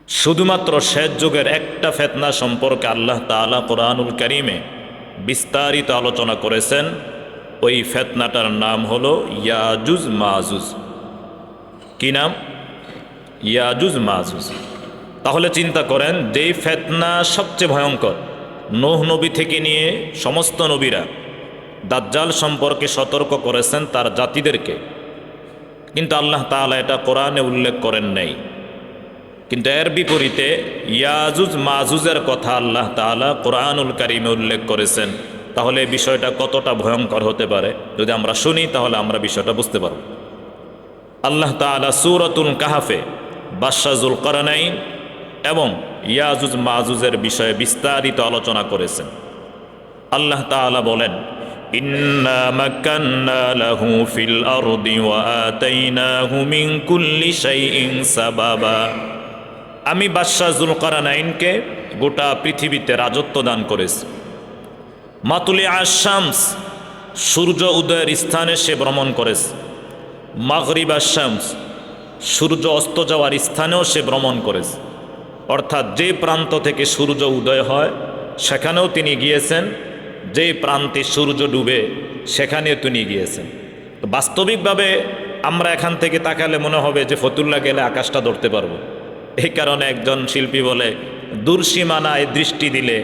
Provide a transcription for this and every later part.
শুধুমাত্র শেষ যুগের একটা ফিতনা সম্পর্কে আল্লাহ তাআলা কোরআনুল কারীমে বিস্তারিত আলোচনা করেছেন। ওই ফিতনাটার নাম হলো ইয়াজুজ মাজুজ। কি নাম? ইয়াজুজ মাজুজ। তাহলে চিন্তা করেন, যেই ফিতনা সবচেয়ে ভয়ঙ্কর, নূহ নবী থেকে নিয়ে সমস্ত নবীরা দাজ্জাল সম্পর্কে সতর্ক করেছেন তার জাতিদেরকে, কিন্তু আল্লাহ তাআলা এটা কোরআনে উল্লেখ করেন নাই। কিন্তু এর বিপরীতে ইয়াজুজ মাজুজের কথা আল্লাহ তাআলা কোরআনুল কারীমে উল্লেখ করেছেন। তাহলে এই বিষয়টা কতটা ভয়ঙ্কর হতে পারে যদি আমরা শুনি, তাহলে আমরা বিষয়টা বুঝতে পারব। আল্লাহ তাআলা সূরাতুল কাহফে বাদশাহ যুলকারনাইন এবং ইয়াজুজ মাজুজের বিষয়ে বিস্তারিত আলোচনা করেছেন। আল্লাহ তাআলা বলেন, ইন্না মাক্কান্না লাহু ফিল আরদি ওয়া আতাইনাহু মিন কুল্লি শাইইন সাবাবা। আমি বাদশাহ যুলকারনাইনকে গোটা পৃথিবীতে রাজত্ব দান করেছি। মাতুলি আশ-শামস, সূর্য উদয়ের স্থানে সে ভ্রমণ করেছে। মাগরিব আশ-শামস, সূর্য অস্ত যাওয়ার স্থানেও সে ভ্রমণ করেছে। অর্থাৎ যে প্রান্ত থেকে সূর্য উদয় হয় সেখানেও তিনি গিয়েছেন, যে প্রান্তে সূর্য ডুবে সেখানেও তিনি গিয়েছেন। তো বাস্তবিকভাবে আমরা এখান থেকে তাকালে মনে হবে যে ফতুল্লা গেলে আকাশটা ধরতে পারবো। এই কারণে একজন শিল্পী বলে, দূরসীমানায় দৃষ্টি দিলে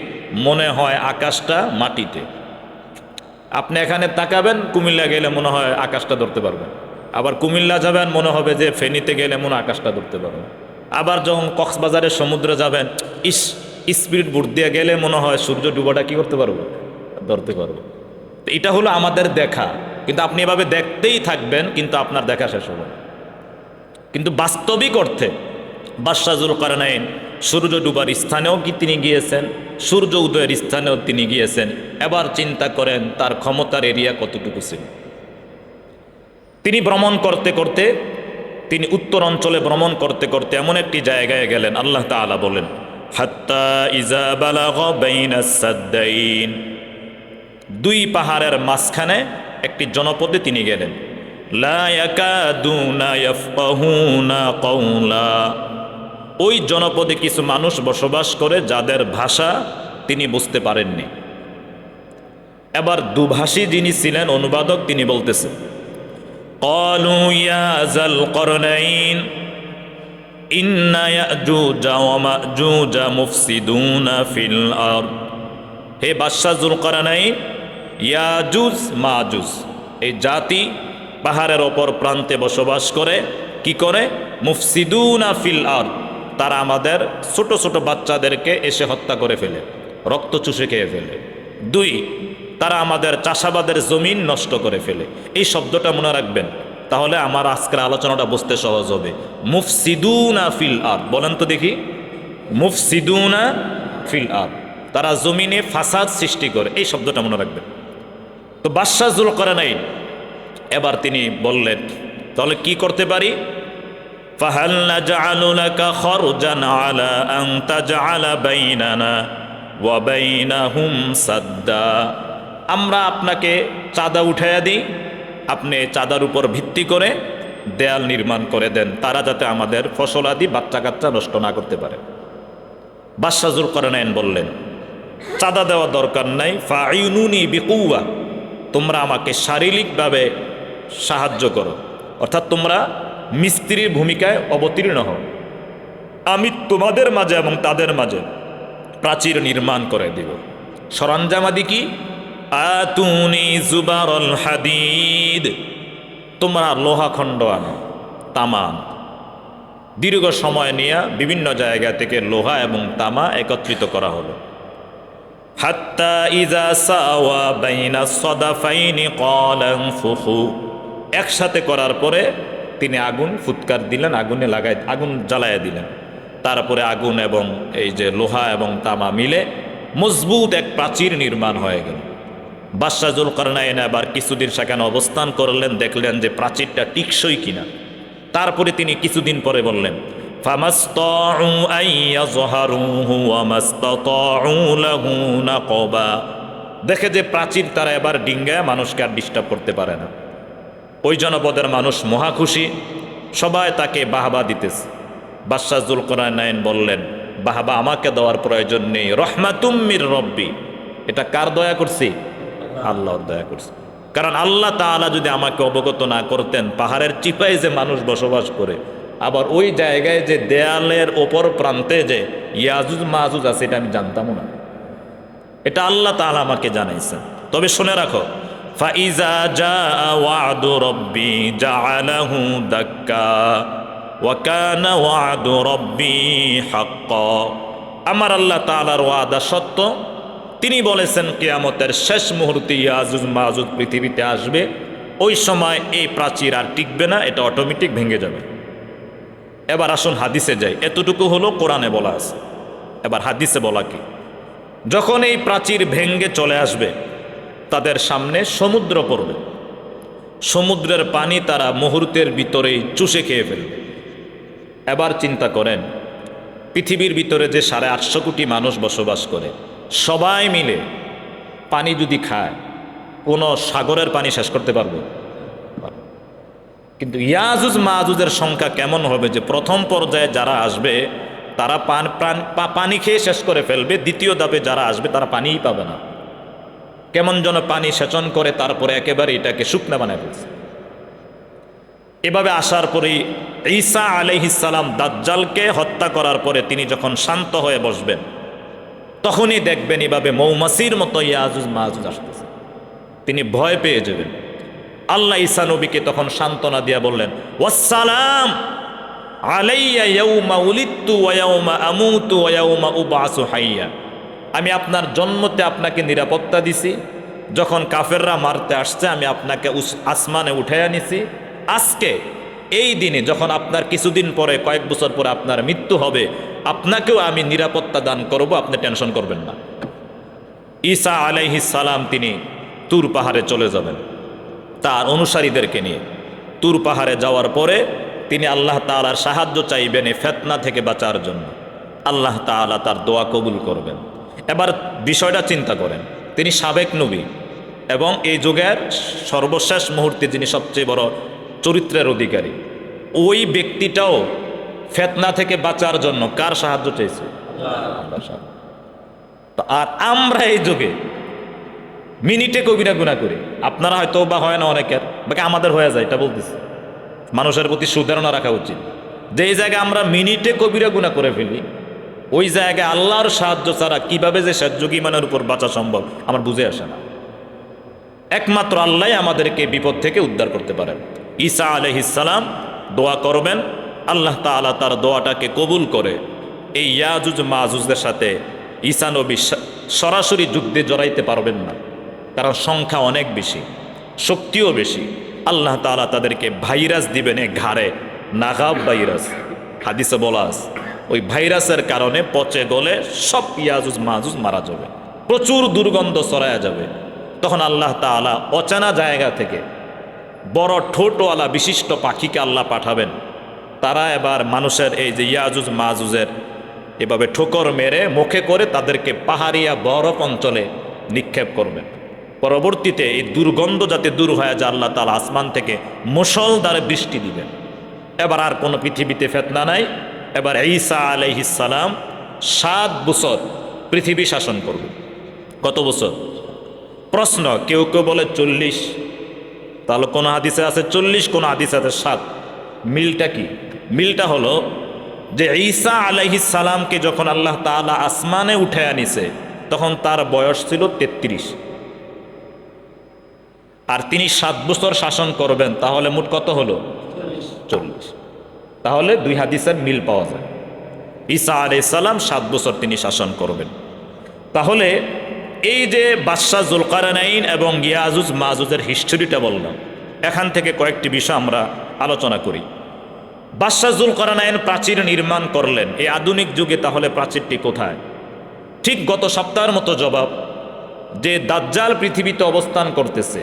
মনে হয় আকাশটা মাটিতে। আপনি এখানে তাকাবেন, কুমিল্লা গেলে মনে হয় আকাশটা ধরতে পারবেন। আবার কুমিল্লা যাবেন, মনে হবে যে ফেনীতে গেলে মনে হয় আকাশটা ধরতে পারবেন। আবার যখন কক্সবাজারের সমুদ্রে যাবেন, স্পিড বোট দিয়ে গেলে মনে হয় সূর্য ডুবাটা কি করতে পারবো? ধরতে পারবো। এটা হলো আমাদের দেখা, কিন্তু আপনি এভাবে দেখতেই থাকবেন, কিন্তু আপনার দেখা শেষ হবে। কিন্তু বাস্তবিক অর্থে বাদশাহ যুলকারনাইন সূর্য ডুবার স্থানেও কি তিনি গিয়েছেন, সূর্য উদয়ের স্থানেও তিনি গিয়েছেন। এবার চিন্তা করেন তার ক্ষমতার এরিয়া কতটুকু ছিল। তিনি ভ্রমণ করতে করতে, তিনি উত্তর অঞ্চলে ভ্রমণ করতে করতে এমন একটি জায়গায় গেলেন, আল্লাহ তাআলা বলেন, হাত্তা ইজা বালাগা বাইনাস সাদ্দাইন, দুই পাহাড়ের মাঝখানে একটি জনপদে তিনি গেলেন। লা ইয়াকাদুনা ইয়াফকাহুনা কাওলা, ওই জনপদে কিছু মানুষ বসবাস করে যাদের ভাষা তিনি বুঝতে পারেননি। এবার দুভাষী যিনি ছিলেন অনুবাদক, তিনি বলতেছেন, ক্বালু ইয়া যাল করনাইন ইন্না ইয়াজুজা ওয়া মাজুজা মুফসিদুনা ফিল আরদ। হে বাদশাহ যুলকারনাইন, ইয়াজুজ মাজুজ এই জাতি পাহাড়ের ওপর প্রান্তে বসবাস করে। কি করে? মুফসিদুনা ফিল আরদ, তারা আমাদের ছোট ছোট বাচ্চাদেরকে এসে হত্যা করে ফেলে, রক্ত চুষে খেয়ে ফেলে। দুই, তারা আমাদের চাষাবাদের জমিন নষ্ট করে ফেলে। এই শব্দটা মনে রাখবেন, তাহলে আমার আজকের আলোচনাটা বুঝতে সহজ হবে। মুফসিদুনা ফিল আরদ, বলেন তো দেখি। মুফসিদুনা ফিল আরদ, তারা জমিনে ফাসাদ সৃষ্টি করে, এই শব্দটা মনে রাখবেন। তো বাদশাহ যুলকারনাইন এবার তিনি বললেন, তাহলে কি করতে পারি? ফাহাল নাজআলু লাকা খরজান আলা আন তাজআলা বাইনানা ওয়া বাইনাহুম সাদ্দা, আমরা আপনাকে চাঁদা উঠাইয়া দিই, আপনি চাঁদার উপর ভিত্তি করে দেয়াল নির্মাণ করে দেন, তারা যাতে আমাদের ফসলাদি বাচ্চা কাচ্চা নষ্ট না করতে পারে। বাদশাহ যুলকারনাইন বললেন, চাঁদা দেওয়া দরকার নাই, ফাইনুনি বিকুওয়া, তোমরা আমাকে শারীরিকভাবে সাহায্য করো, অর্থাৎ তোমরা মিস্ত্রির ভূমিকায় অবতীর্ণ হও, আমি তোমাদের মাঝে এবং তাদের মাঝে প্রাচীর নির্মাণ করে দিব। সরঞ্জামাদি কি? আতুনি জুবারুল হাদিদ, তোমরা লোহাখণ্ড আনো, তামা আনো। দীর্ঘ সময় নিয়ে বিভিন্ন জায়গা থেকে লোহা এবং তামা একত্রিত করা হলো। হাত্তা ইজা সাওয়া বাইনা সদাফাইনি ক্বালা ইনফুখু, একসাথে করার পরে তিনি আগুন ফুৎকার দিলেন, আগুন জ্বালাইয়া দিলেন। তারপরে আগুন এবং এই যে লোহা এবং তামা মিলে মজবুত এক প্রাচীর নির্মাণ হয়ে গেল। বাদশাহ যুলকারনাইন আবার কিছুদিন সেখানে অবস্থান করলেন, দেখলেন যে প্রাচীরটা টিকসই কিনা। তারপরে তিনি কিছুদিন পরে বললেন, ফামাসতাউ আইয়াযহারুহু ওয়া মাসতাতাউ লাহু নাকবা, দেখে যে প্রাচীর তারা এবার ডিঙ্গায় মানুষকে আর ডিস্টার্ব করতে পারে না। ওই জনপদের মানুষ মহা খুশি, সবাই তাকে বাহবা দিতেছে। বাদশাহ যুলকারনাইন বললেন, বাবা আমাকে দেওয়ার প্রয়োজন নেই, রহমাতুম মির রব্বি, এটা কার দয়া করছি? আল্লাহর দয়া করছি। কারণ আল্লাহ তাআলা যদি আমাকে অবগত না করতেন পাহাড়ের চিপায় যে মানুষ বসবাস করে, আবার ওই জায়গায় যে দেয়ালের ওপর প্রান্তে যে ইয়াজুজ মাজুজ আছে, এটা আমি জানতামও না। এটা আল্লাহ তাআলা আমাকে জানাইছেন। তবে শুনে রাখো, ফাইজা জাআ ওয়াদু রব্বি জাআলাহু দাক্কা ওয়া কানা ওয়াদু রব্বি হাক্কা। আমার আল্লাহ তাআলার ওয়াদা সত্য। তিনি বলেছেন কিয়ামতের শেষ মুহূর্তে ইয়াজুজ মাজুজ পৃথিবীতে আসবে, ওই সময় এই প্রাচীর আর টিকবে না, এটা অটোমেটিক ভেঙে যাবে। এবার আসুন হাদিসে যাই। এতটুকু হলো কোরআনে বলা আছে, এবার হাদিসে বলা কি? যখন এই প্রাচীর ভেঙ্গে চলে আসবে তাদের সামনে সমুদ্র পড়বে, সমুদ্রের পানি তারা মুহূর্তের ভিতরেই চুষে খেয়ে ফেলবে। এবার চিন্তা করেন, পৃথিবীর ভিতরে যে 850 কোটি মানুষ বসবাস করে, সবাই মিলে পানি যদি খায়, কোনো সাগরের পানি শেষ করতে পারবে? কিন্তু ইয়াজুজ মাজুজের সংখ্যা কেমন হবে যে প্রথম পর্যায়ে যারা আসবে তারা পানি খেয়ে শেষ করে ফেলবে, দ্বিতীয় ধাপে যারা আসবে তারা পানিই পাবে না। কেমন যেন পানি সেচন করে তারপরে একেবারে এটাকে শুকনা বানায় ফেলছে। এভাবে আসার পরেই ঈসা আলাইহিস সালাম দাজ্জালকে হত্যা করার পরে তিনি যখন শান্ত হয়ে বসবেন, তখনই দেখবেন এভাবে মৌমাছির মতো ইয়াজুজ মাজুজ আসতেছে, তিনি ভয় পেয়ে যাবেন। আল্লাহ ঈসা নবীকে তখন সান্ত্বনা দিয়া বললেন, ওয়াসসালাম আলাইয়া ইয়াউমা উলিদতু ওয়া ইয়াউমা আমুতু ওয়া ইয়াউমা উবআসু হাইয়া। আমি আপনার জন্মতে আপনাকে নিরাপত্তা দিছি, যখন কাফেররা মারতে আসছে আমি আপনাকে আসমানে উঠাইয়া নিছি, আজকে এই দিনে যখন আপনার কিছুদিন পরে, কয়েক বছর পরে আপনার মৃত্যু হবে, আপনাকেও আমি নিরাপত্তা দান করব, আপনি টেনশন করবেন না। ঈসা আলাইহিস সালাম তিনি তুর পাহাড়ে চলে যাবেন তার অনুসারীদেরকে নিয়ে। তুর পাহাড়ে যাওয়ার পরে তিনি আল্লাহ তাআলার সাহায্য চাইবেন এই ফিতনা থেকে বাঁচার জন্য। আল্লাহ তাআলা তার দোয়া কবুল করবেন। এবার বিষয়টা চিন্তা করেন, তিনি সাবেক নবী এবং এই যুগের সর্বশেষ মুহূর্তে যিনি সবচেয়ে বড় চরিত্রের অধিকারী, ওই ব্যক্তিটাও ফিতনা থেকে বাঁচার জন্য কার সাহায্য চাইছে? আল্লাহর সাহায্য। আর আমরা এই যুগে মিনিটে কবিরা গুনাহ করি। আপনারা হয়তো বা হয় না অনেকের, বাকি আমাদের হয়ে যায়, এটা বলতেছি। মানুষের প্রতি সুধারণা রাখা উচিত। যেই জায়গায় আমরা মিনিটে কবিরা গুনাহ করে ফেলি, ওই জায়গায় আল্লাহর সাহায্য ছাড়া কিভাবে যে সেজযোগী মানের উপর বাঁচা সম্ভব আমার বুঝে আসে না। একমাত্র আল্লাহ আমাদেরকে বিপদ থেকে উদ্ধার করতে পারেন। ঈসা আলাইহিস সালাম দোয়া করবেন, আল্লাহ তাআলা তার দোয়াটাকে কবুল করে এই ইয়াজুজ মাজুজদের সাথে ঈসা নবী সরাসরি যুদ্ধে জড়াইতে পারবেন না, কারণ সংখ্যা অনেক বেশি, শক্তিও বেশি। আল্লাহ তাআলা তাদেরকে ভাইরাস দিবেন, ঘাড়ে নাগাব ভাইরাস, হাদিসে বলা আছে। ওই ভাইরাসের কারণে পচে গলে সব ইয়াজুজ মাজুজ মারা যাবে, প্রচুর দুর্গন্ধ ছড়ায়া যাবে। তখন আল্লাহ তাআলা অচেনা জায়গা থেকে বড় ঠোঁটওয়ালা বিশিষ্ট পাখিকে আল্লাহ পাঠাবেন, তারা এবার মানুষের এই যে ইয়াজুজ মাজুজের এভাবে ঠোকর মেরে মুখে করে তাদেরকে পাহাড়িয়া বরফ অঞ্চলে নিক্ষেপ করবেন। পরবর্তীতে এই দুর্গন্ধ যাতে দূর হয়ে যায়, আল্লাহ তাআলা আসমান থেকে মুষলধারে বৃষ্টি দিবেন। এবার আর কোনো পৃথিবীতে ফিতনা নাই। এবার ঈসা আলাইহিস সালাম 7 বছর পৃথিবী শাসন করবে। কত বছর? প্রশ্ন, কেউ কেউ বলে 40, তাহলে কোনো হাদিসে আছে 40, কোনো হাদিসে আছে 7। মিলটা কি? মিলটা হলো যে ঈসা আলাইহিস সালামকে যখন আল্লাহ তাআলা আসমানে উঠে আনিছে তখন তার বয়স ছিল 33, আর তিনি 7 বছর শাসন করবেন, তাহলে মোট কত হলো? 40। তাহলে 2 হাদিসের মিল পাওয়া যায়। ঈসা আলাইহিস সালাম 7 বছর তিনি শাসন করবেন। তাহলে এই যে বাদশাহ যুলকারনাইন এবং ইয়াজুজ মাজুজের হিস্ট্রিটা বললাম, এখান থেকে কয়েকটি বিষয় আমরা আলোচনা করি। বাদশাহ যুলকারনাইন প্রাচীর নির্মাণ করলেন এই আধুনিক যুগে, তাহলে প্রাচীরটি কোথায়? ঠিক গত সপ্তাহের মতো জবাব, যে দাজ্জাল পৃথিবীতে অবস্থান করতেছে,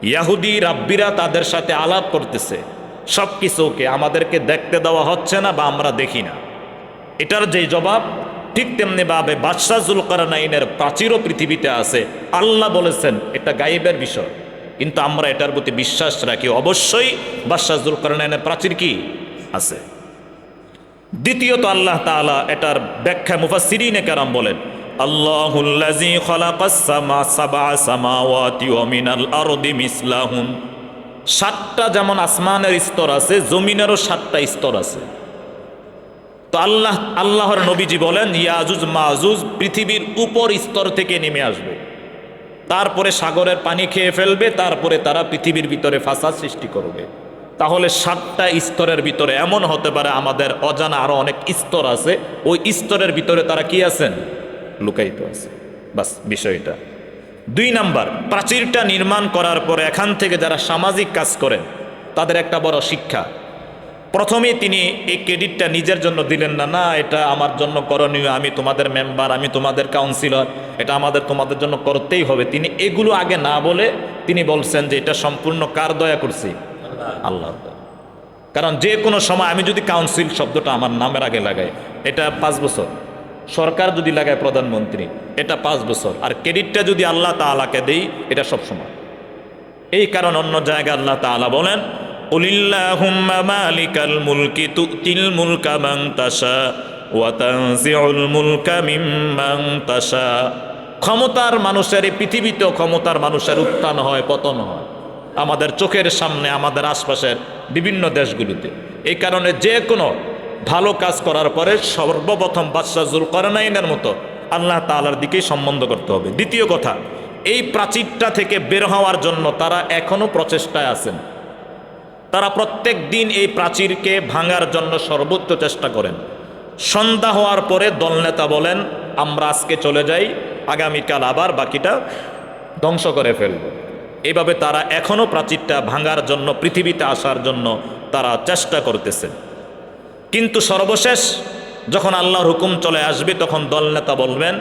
ইয়াহুদি রাব্বিরা তাদের সাথে আলাপ করতেছে, সব কিছুকে আমাদেরকে দেখতে দেওয়া হচ্ছে না বা আমরা দেখি না, এটার যে জবাব, ঠিক তেমনিভাবে বাদশাহ যুলকারনাইনের প্রাচীরও পৃথিবীতে আছে। আল্লাহ বলেছেন এটা গায়েবের বিষয়, কিন্তু আমরা এটার প্রতি বিশ্বাস রাখি। অবশ্যই বাদশাহ যুলকারনাইনের প্রাচীর কি আছে। দ্বিতীয়ত আল্লাহ তাআলা এটার ব্যাখ্যা মুফাসসিরিনে কেরাম বলেন, আল্লাহুল্লাযী খালাকাস সাবআ সামাওয়াতি ওয়া মিনাল আরদি মিসলাহুন। 7টা যেমন আসমানের স্তর আছে, জমিনেরও 7টা স্তর আছে। তো আল্লাহর নবীজি বলেন ইয়াজুজ মাজুজ পৃথিবীর উপর স্তর থেকে নেমে আসবে, তারপরে সাগরের পানি খেয়ে ফেলবে, তারপরে তারা পৃথিবীর ভিতরে ফাসাদ সৃষ্টি করবে। তাহলে 7টা স্তরের ভিতরে এমন হতে পারে আমাদের অজানা আরো অনেক স্তর আছে, ওই স্তরের ভিতরে তারা কি আছেন, লুকায়িত আছে। বাস বিষয়টা। 2 নাম্বার, প্রাচীরটা নির্মাণ করার পরে এখান থেকে যারা সামাজিক কাজ করেন তাদের একটা বড় শিক্ষা। প্রথমেই তিনি এই ক্রেডিটটা নিজের জন্য দিলেন না, না এটা আমার জন্য করণীয়, আমি তোমাদের মেম্বার, আমি তোমাদের কাউন্সিলর, এটা তোমাদের জন্য করতেই হবে। তিনি এগুলো আগে না বলে তিনি বলছেন যে এটা সম্পূর্ণ কার দয়া করছি, আল্লাহ। কারণ যে কোনো সময় আমি যদি কাউন্সিল শব্দটা আমার নামের আগে লাগাই, এটা 5 বছর, সরকার যদি লাগায় প্রধানমন্ত্রী, এটা 5 বছর, আর ক্রেডিটটা যদি আল্লাহ তাআলাকে দেই, এটা সব সময়। এই কারণ অন্য জায়গায় আল্লাহ তাআলা বলেন, কুলিল্লাহুম্মা মালিকাল মুলকি তুতিল মুলকা মান তাশা ওয়া তানজিউল মুলকা মিম্মান তাশা। ক্ষমতার মানুষের, এই পৃথিবীতেও ক্ষমতার মানুষের উত্থান হয়, পতন হয় আমাদের চোখের সামনে, আমাদের আশপাশের বিভিন্ন দেশগুলিতে। এই কারণে যে কোনো ভালো কাজ করার পরে সর্বপ্রথম বাদশাহ যুলকারনাইনের মতো আল্লাহ তাআলার দিকেই সম্বন্ধ করতে হবে। দ্বিতীয় কথা, এই প্রাচীরটা থেকে বের হওয়ার জন্য তারা এখনো প্রচেষ্টায় আছেন। তারা প্রত্যেক দিন এই প্রাচীরকে ভাঙার জন্য সর্বোচ্চ চেষ্টা করেন। সন্ধ্যা হওয়ার পরে দলনেতা বলেন আমরা আজকে চলে যাই, আগামীকাল আবার বাকিটা ধ্বংস করে ফেলব। এইভাবে তারা এখনো প্রাচীরটা ভাঙার জন্য, পৃথিবীতে আসার জন্য তারা চেষ্টা করতেছে। কিন্তু সর্বশেষ যখন আল্লাহর হুকুম চলে আসবে, তখন দলনেতা বলবেন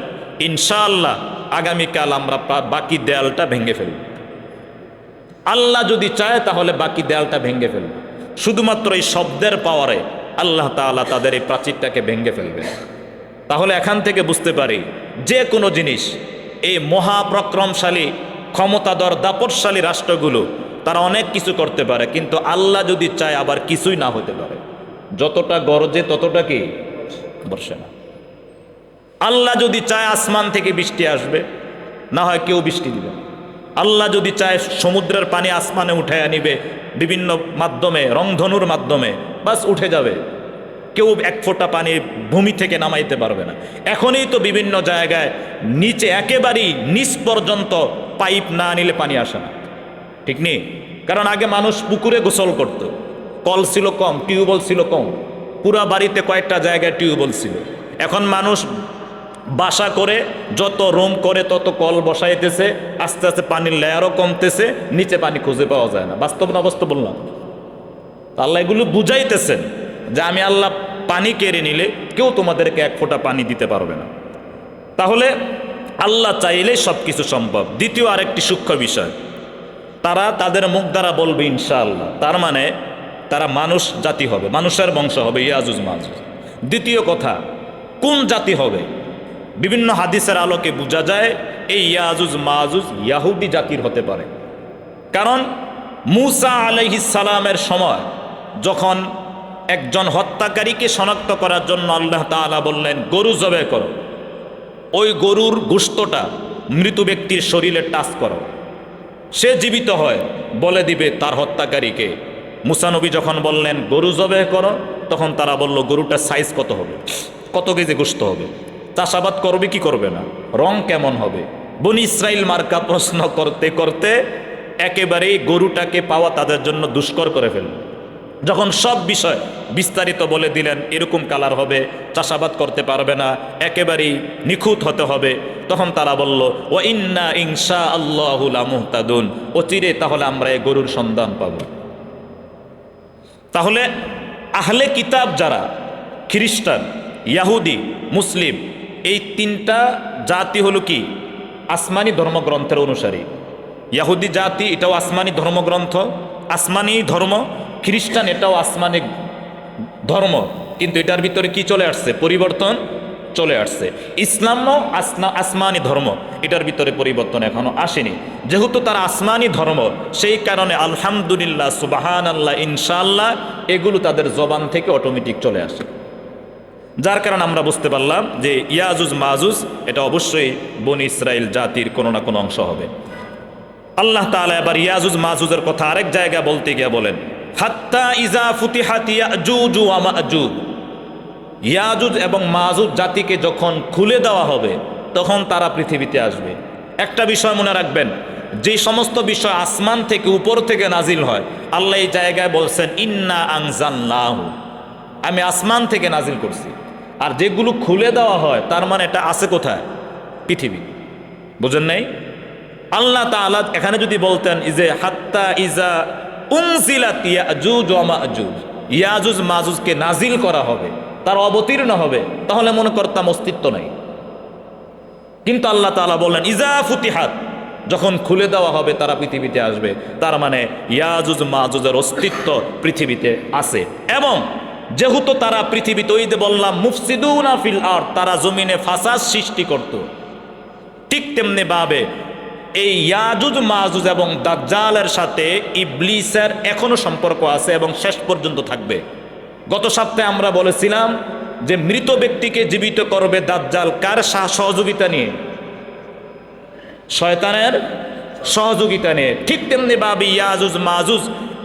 ইনশাআল্লাহ আগামীকাল আমরা বাকি দেয়ালটা ভেঙে ফেলব। আল্লাহ যদি চায় তাহলে বাকি দেয়ালটা ভেঙে ফেলবে। শুধুমাত্র এই শব্দের পাওয়ারে আল্লাহ তাআলা তাদের এই প্রাচীরটাকে ভেঙে ফেলবে। তাহলে এখান থেকে বুঝতে পারি যে কোনো জিনিস, এই মহাপ্রক্রমশালী ক্ষমতাধর দাপটশালী রাষ্ট্রগুলো তারা অনেক কিছু করতে পারে, কিন্তু আল্লাহ যদি চায় আবার কিছুই না হতে পারে। যতটা গরজে ততটা কি বর্ষে না। আল্লাহ যদি চায় আসমান থেকে বৃষ্টি আসবে, না হয় কেউ বৃষ্টি দিবে। আল্লাহ যদি চায় সমুদ্রের পানি আসমানে উঠে আনিবে বিভিন্ন মাধ্যমে, রংধনুর মাধ্যমে, বাস উঠে যাবে। কেউ 1 ফোঁটা পানি ভূমি থেকে নামাইতে পারবে না। এখনই তো বিভিন্ন জায়গায় নিচে একেবারেই নিচ পর্যন্ত পাইপ না নিলে পানি আসে না, ঠিক নেই? কারণ আগে মানুষ পুকুরে গোসল করত, কল ছিল কম, টিউবওয়েল ছিল কম, পুরা বাড়িতে কয়েকটা জায়গায় টিউবওয়েল ছিল। এখন মানুষ বাসা করে যত রুম করে তত কল বসাইতেছে, আস্তে আস্তে পানির লেয়ারও কমতেছে, নিচে পানি খুঁজে পাওয়া যায় না। বাস্তব না অবাস্তব বললাম? আল্লাহ এগুলো বুঝাইতেছেন যে আমি আল্লাহ পানি কেড়ে নিলে কেউ তোমাদেরকে 1 ফোঁটা পানি দিতে পারবে না। তাহলে আল্লাহ চাইলেই সব কিছু সম্ভব। দ্বিতীয় আরেকটি সূক্ষ্ম বিষয়, তারা তাদের মুখ দ্বারা বলবে ইনশাআল্লাহ, তার মানে তারা মানুষ জাতি হবে, মানুষের বংশ হবে, ইয়াজুজ মাজুজ। দ্বিতীয় কথা, কোন জাতি হবে? বিভিন্ন হাদিসের আলোকে বোঝা যায় এই ইয়াজুজ মাজুজ ইয়াহুদি জাতির হতে পারে। কারণ মূসা আলাইহিস সালামের সময় যখন একজন হত্যাকারীকে শনাক্ত করার জন্য আল্লাহ তাআলা বললেন গরু জবাই করো, ওই গরুর গোশতটা মৃত ব্যক্তির শরীরে টাচ করো, সে জীবিত হয়, বলে দিবে তার হত্যাকারীকে। মূসা নবী যখন বললেন গরু জবাই করো, তখন তারা বলল গরুটার সাইজ কত হবে, কত কেজি গোশত হবে, চাষাবাদ করবে কি করবে না, রং কেমন হবে। বনি ইসরাইল মার্কা প্রশ্ন করতে করতে একেবারেই গরুটাকে পাওয়া তাদের জন্য দুষ্কর করে ফেলল। যখন সব বিষয় বিস্তারিত বলে দিলেন, এরকম কালার হবে, চাষাবাদ করতে পারবে না, একেবারেই নিখুঁত হতে হবে, তখন তারা বলল ওয়া ইন্না ইনশা আল্লাহু লামুহতাদুন, অচিরে তাহলে আমরা এই গরুর সন্ধান পাব। তাহলে আহলে কিতাব যারা, খ্রিস্টান, ইয়াহুদি, মুসলিম, এই 3টা জাতি হলো কি আসমানি ধর্মগ্রন্থের অনুসারী। ইয়াহুদি জাতি এটাও আসমানি ধর্মগ্রন্থ, আসমানি ধর্ম। খ্রিস্টান এটাও আসমানি ধর্ম, কিন্তু এটার ভিতরে কি চলে আসছে, পরিবর্তন চলে আসছে। ইসলামও আসমানি ধর্ম, এটার ভিতরে পরিবর্তন এখনো আসেনি। যেহেতু তারা আসমানি ধর্ম, সেই কারণে আলহামদুলিল্লাহ, সুবহানাল্লাহ, ইনশাআল্লাহ এগুলো তাদের জবান থেকে অটোমেটিক চলে আসে। যার কারণে আমরা বুঝতে পারলাম যে ইয়াজুজ মাজুজ এটা অবশ্যই বনি ইসরাইল জাতির কোনো না কোনো অংশ হবে। আল্লাহ তাআলা এবার ইয়াজুজ মাজুজের কথা আরেক জায়গায় বলতে গিয়ে বলেন, হাত্তা ইজা ফুতিহাত ইয়াজুজ ওয়া মাজুজ, ইয়াজুজ এবং মাজুজ জাতিকে যখন খুলে দেওয়া হবে তখন তারা পৃথিবীতে আসবে। একটা বিষয় মনে রাখবেন, যে সমস্ত বিষয় আসমান থেকে উপর থেকে নাজিল হয়, আল্লাহ এই জায়গায় বলছেন ইন্না আনজালনাহু, আমি আসমান থেকে নাজিল করছি। আর যেগুলো খুলে দেওয়া হয় তার মানে এটা আছে কোথায়? পৃথিবী। বুঝেন নাই? আল্লাহ তাআলা এখানে যদি বলতেন ইজে হাত্তা ইজা উনজিলাত ইয়াজুজ ওয়া মাজুজ, ইয়াজুজ মাজুজকে নাজিল করা হবে, তার অবতীর্ণ হবে, তাহলে মনে করতাম অস্তিত্ব নাই। কিন্তু আল্লাহ তাআলা বললেন ইজা ফুতিহাত, যখন খুলে দেওয়া হবে তারা পৃথিবীতে আসবে। তার মানে ইয়াজুজ মাজুজের অস্তিত্ব পৃথিবীতে আছে। এবং যেহেতু তারা পৃথিবীতে, ওই যে বললাম মুফসিদুনা ফিল আরদ, তারা জমিনে ফাসাদ সৃষ্টি করত, ঠিক তেমনি ভাবে এই ইয়াজুজ মাজুজ এবং দাজ্জালের সাথে ইবলিসের এখনো সম্পর্ক আছে এবং শেষ পর্যন্ত থাকবে। গত সপ্তাহে আমরা বলেছিলাম যে মৃত ব্যক্তিকে জীবিত করবে দাজ্জাল কার সহযোগিতা নিয়ে? শয়তানের সহযোগিতা নিয়ে। ঠিক তেমনি ভাবে ইয়াজুজ মাজুজ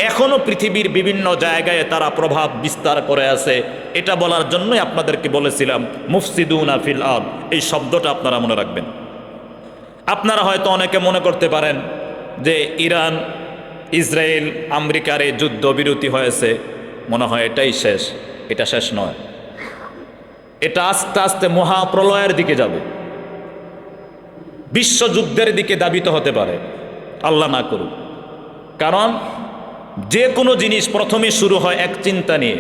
এখনো পৃথিবীর বিভিন্ন জায়গায় তারা প্রভাব বিস্তার করে আছে। এটা বলার জন্যই আপনাদেরকে বলেছিলাম মুফসিদুনা ফিল আরদ, এই শব্দটা আপনারা মনে রাখবেন। আপনারা হয়তো অনেকে মনে করতে পারেন যে ইরান ইসরায়েল আমেরিকার এই যুদ্ধ বিরতি হয়েছে, মনে হয় এটাই শেষ। এটা শেষ নয়, এটা আস্তে আস্তে মহাপ্রলয়ের দিকে যাবে, বিশ্বযুদ্ধের দিকে ধাবিত হতে পারে, আল্লাহ না করুক। কারণ যে কোনো জিনিস প্রথমে শুরু হয় এক চিন্তা নিয়ে,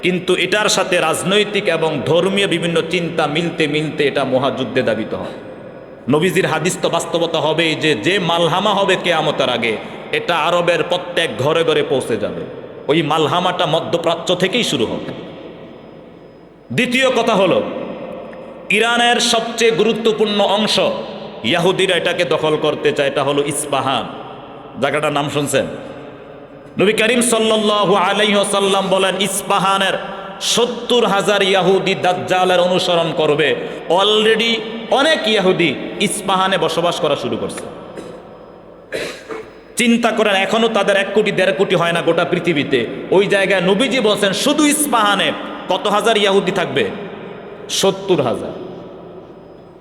কিন্তু এটার সাথে রাজনৈতিক এবং ধর্মীয় বিভিন্ন চিন্তা মিলতে মিলতে এটা মহাযুদ্ধে ধাবিত হয়। নবীজির হাদিস তো বাস্তবতা হবে যে মালহামা হবে কিয়ামতের আগে, এটা আরবের প্রত্যেক ঘরে ঘরে পৌঁছে যাবে। ওই মালহামাটা মধ্যপ্রাচ্য থেকেই শুরু হবে। দ্বিতীয় কথা হলো, ইরানের সবচেয়ে গুরুত্বপূর্ণ অংশ ইহুদিরা এটাকে দখল করতে চায়, এটা হলো ইস্পাহান। জায়গাটার নাম শুনছেন? নবী করিম সাল্লাল্লাহু আলাইহি ওয়াসাল্লাম বলেন ইস্পাহানের ৭০,০০০ ইহুদি দাজ্জালের অনুসরণ করবে। অলরেডি অনেক ইহুদি ইস্পাহানে বসবাস করা শুরু করছে। চিন্তা করেন, এখনো তাদের ১ কোটি ১.৫ কোটি হয় না গোটা পৃথিবীতে। ওই জায়গায় নবীজি বলছেন শুধু ইস্পাহানে কত হাজার ইহুদি থাকবে? ৭০,০০০।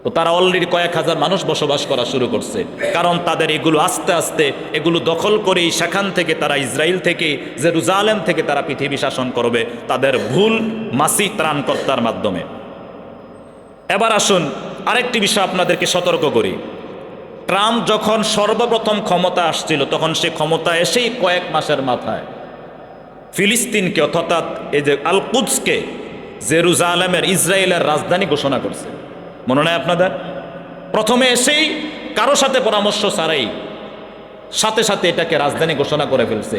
তো তারা অলরেডি কয়েক হাজার মানুষ বসবাস করা শুরু করছে। কারণ তাদের এগুলো আস্তে আস্তে এগুলো দখল করেই সেখান থেকে তারা ইসরায়েল থেকে, জেরুজালেম থেকে তারা পৃথিবী শাসন করবে তাদের ভুল মাসি ত্রাণকর্তার মাধ্যমে। এবার আসুন আরেকটি বিষয় আপনাদেরকে সতর্ক করি। ট্রাম্প যখন সর্বপ্রথম ক্ষমতা আসছিল, তখন সে ক্ষমতা এসেই কয়েক মাসের মাথায় ফিলিস্তিনকে অর্থাৎ এই যে আল কুদসকে জেরুজালেমের ইসরায়েলের রাজধানী ঘোষণা করছে। মনে নাই আপনাদের? প্রথমে এসেই কারো সাথে পরামর্শ ছাড়াই সাথে সাথে এটাকে রাজধানী ঘোষণা করে ফেলছে,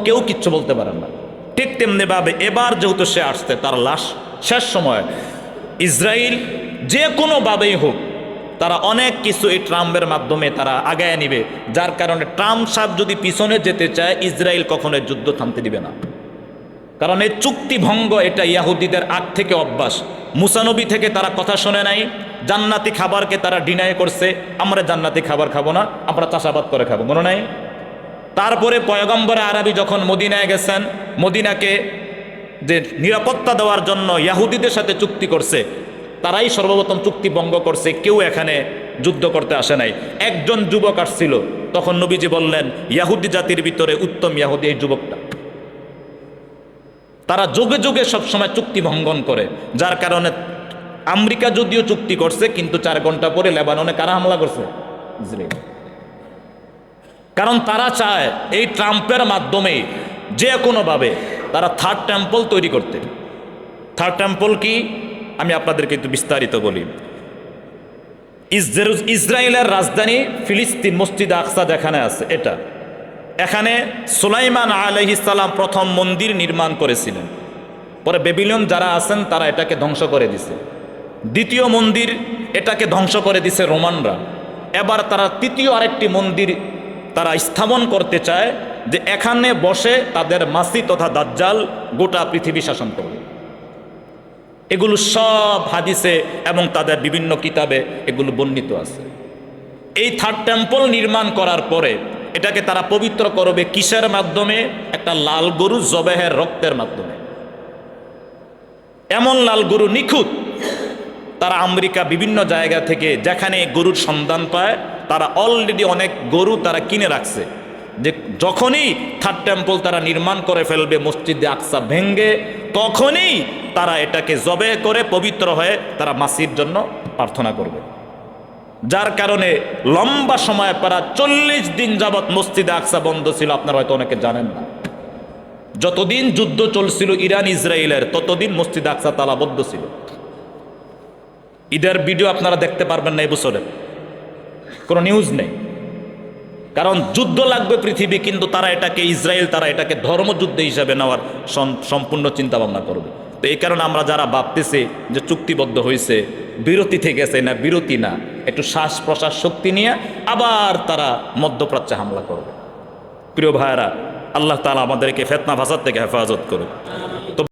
কেউ কিচ্ছু বলতে পারেন না। ঠিক তেমনি ভাবে এবার যেহেতু সে আসছে, তার লাশ শেষ সময় ইসরায়েল যে কোনোভাবেই হোক তারা অনেক কিছু এই ট্রাম্পের মাধ্যমে তারা আগায় নিবে। যার কারণে ট্রাম্প সাহেব যদি পিছনে যেতে চায়, ইসরায়েল কখনো যুদ্ধ থামতে দিবে না। কারণ এই চুক্তি ভঙ্গ এটা ইয়াহুদিদের আগ থেকে অভ্যাস। মুসা নবী থেকে তারা কথা শোনে নাই, জান্নাতি খাবারকে তারা ডিনাই করছে, আমরা জান্নাতি খাবার খাবো না, আমরা চাষাবাদ করে খাবো, মনে নাই? তারপরে পয়গম্বরে আরবি যখন মদিনায় গেছেন, মদিনাকে যে নিরাপত্তা দেওয়ার জন্য ইয়াহুদিদের সাথে চুক্তি করছে, তারাই সর্বপ্রথম চুক্তি ভঙ্গ করছে, কেউ এখানে যুদ্ধ করতে আসে নাই। একজন যুবক আসছিল, তখন নবীজি বললেন ইয়াহুদি জাতির ভিতরে উত্তম ইয়াহুদি এই যুবকটা। তারা যুগে যুগে সবসময় চুক্তি ভঙ্গন করে, যার কারণে আমেরিকা যদিও চুক্তি করছে, কিন্তু 4 ঘন্টা পরে লেবাননে কারা হামলা করছে? ইসরায়েল। কারণ তারা চায় এই ট্রাম্পের মাধ্যমে যে কোনোভাবে তারা থার্ড টেম্পল তৈরি করতে। থার্ড টেম্পল কি আমি আপনাদেরকে একটু বিস্তারিত বলি। ইসরায়েলের রাজধানী ফিলিস্তিন, মসজিদ আকসা যেখানে আছে, এটা এখানে সুলাইমান আলাইহিস সালাম প্রথম মন্দির নির্মাণ করেছিলেন। পরে বেবিলন যারা আছেন তারা এটাকে ধ্বংস করে দিছে। দ্বিতীয় মন্দির এটাকে ধ্বংস করে দিছে রোমানরা। এবার তারা তৃতীয় আরেকটি মন্দির তারা স্থাপন করতে চায়, যে এখানে বসে তাদের মাসি তথা দাজ্জাল গোটা পৃথিবী শাসন করবে। এগুলো সব হাদিসে এবং তাদের বিভিন্ন কিতাবে এগুলো বর্ণিত আছে। এই থার্ড টেম্পল নির্মাণ করার পরে এটাকে তারা পবিত্র করবে কিসের মাধ্যমে? একটা লাল গরু জবেহের রক্তের মাধ্যমে। এমন লাল গরু নিখুঁত, তারা আমেরিকা বিভিন্ন জায়গা থেকে যেখানে গরুর সন্ধান পায় তারা অলরেডি অনেক গরু তারা কিনে রাখছে, যে যখনই থার্ড টেম্পল তারা নির্মাণ করে ফেলবে মসজিদে আকসা ভেঙ্গে, তখনই তারা এটাকে জবে করে পবিত্র হয়ে তারা মাসির জন্য প্রার্থনা করবে। যার কারণে লম্বা সময় প্রায় 40 দিন যাবৎ মসজিদে আকসা বন্ধ ছিল। আপনারা হয়তো অনেকে জানেন না, যতদিন যুদ্ধ চলছিল ইরান ইসরায়েলের ততদিন মসজিদে আকসা তালাবদ্ধ ছিল। ঈদের ভিডিও আপনারা দেখতে পারবেন না এবছরে, কোনো নিউজ নেই, কারণ যুদ্ধ লাগবে পৃথিবী, কিন্তু তারা এটাকে ইসরায়েল তারা এটাকে ধর্মযুদ্ধ হিসাবে নেওয়ার সম্পূর্ণ চিন্তা ভাবনা করবে। তো এই কারণে আমরা যারা ভাবতেছি যে চুক্তিবদ্ধ হয়েছে, বিরতি থেকে গেছে, না বিরতি না, একটু শ্বাস প্রশ্বাস শক্তি নিয়ে আবার তারা মধ্যপ্রাচ্যে হামলা করবে। প্রিয় ভাইয়েরা, আল্লাহ তাআলা আমাদেরকে ফিতনা ফাসাদ থেকে হেফাজত করুক।